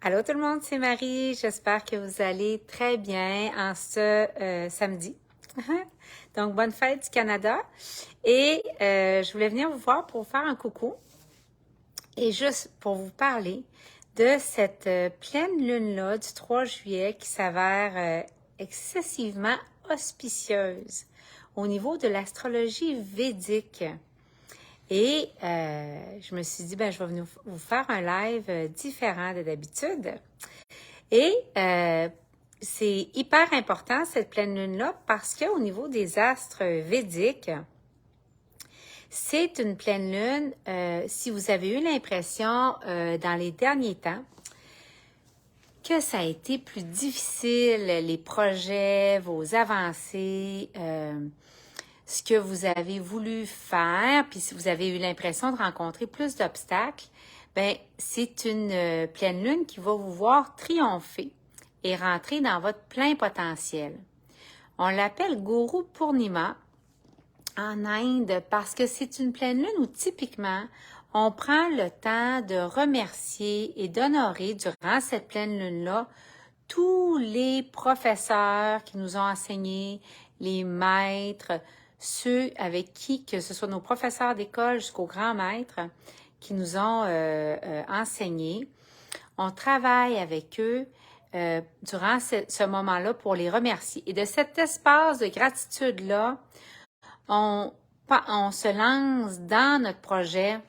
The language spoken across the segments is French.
Allô tout le monde, c'est Marie. J'espère que vous allez très bien en ce samedi. Donc, bonne fête du Canada. Et je voulais venir vous voir pour vous faire un coucou et juste pour vous parler de cette pleine lune-là du 3 juillet qui s'avère excessivement auspicieuse au niveau de l'astrologie védique. Et je me suis dit, je vais venir vous faire un live différent de d'habitude. Et c'est hyper important, cette pleine lune-là, parce qu'au niveau des astres védiques, c'est une pleine lune, si vous avez eu l'impression dans les derniers temps que ça a été plus difficile, les projets, vos avancées, ce que vous avez voulu faire, puis si vous avez eu l'impression de rencontrer plus d'obstacles, c'est une pleine lune qui va vous voir triompher et rentrer dans votre plein potentiel. On l'appelle Guru Purnima en Inde parce que c'est une pleine lune où typiquement on prend le temps de remercier et d'honorer durant cette pleine lune-là tous les professeurs qui nous ont enseigné, les maîtres, ceux avec qui, que ce soit nos professeurs d'école jusqu'aux grands maîtres qui nous ont enseigné. On travaille avec eux durant ce moment-là pour les remercier. Et de cet espace de gratitude-là, on se lance dans notre projet,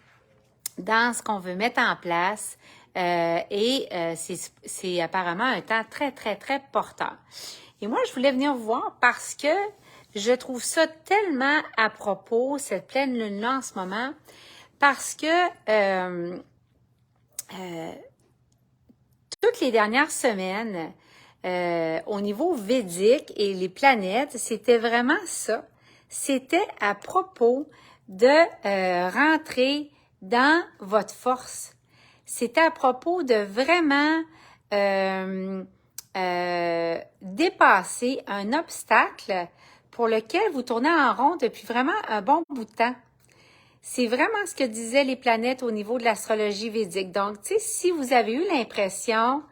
dans ce qu'on veut mettre en place c'est apparemment un temps très, très, très porteur. Et moi, je voulais venir vous voir parce que je trouve ça tellement à propos, cette pleine lune-là en ce moment, parce que toutes les dernières semaines, au niveau védique et les planètes, c'était vraiment ça. C'était à propos de rentrer dans votre force. C'était à propos de vraiment dépasser un obstacle pour lequel vous tournez en rond depuis vraiment un bon bout de temps. C'est vraiment ce que disaient les planètes au niveau de l'astrologie védique. Donc, tu sais, si vous avez eu l'impression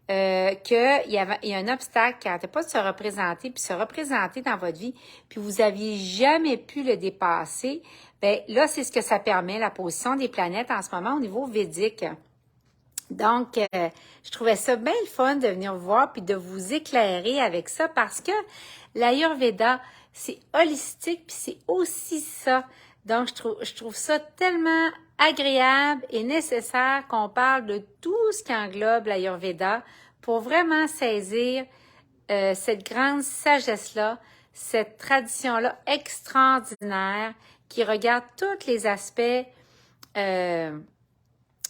qu'il y a un obstacle qui n'arrêtait pas de se représenter dans votre vie, puis vous aviez jamais pu le dépasser, là, c'est ce que ça permet, la position des planètes en ce moment au niveau védique. Donc, je trouvais ça bien le fun de venir vous voir puis de vous éclairer avec ça parce que l'Ayurveda, c'est holistique puis c'est aussi ça. Donc, je trouve ça tellement agréable et nécessaire qu'on parle de tout ce qui englobe l'Ayurveda pour vraiment saisir cette grande sagesse-là, cette tradition-là extraordinaire qui regarde tous les aspects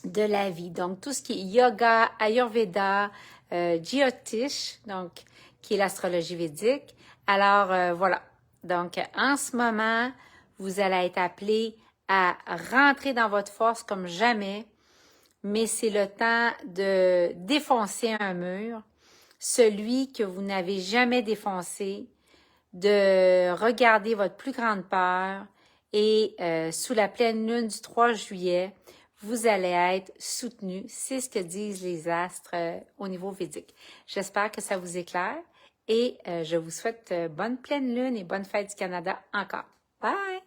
de la vie. Donc, tout ce qui est yoga, Ayurveda, Jyotish, donc, qui est l'astrologie védique. Alors, voilà. Donc, en ce moment, vous allez être appelé à rentrer dans votre force comme jamais, mais c'est le temps de défoncer un mur, celui que vous n'avez jamais défoncé, de regarder votre plus grande peur et sous la pleine lune du 3 juillet, vous allez être soutenu. C'est ce que disent les astres au niveau védique. J'espère que ça vous éclaire et je vous souhaite bonne pleine lune et bonne fête du Canada encore. Bye!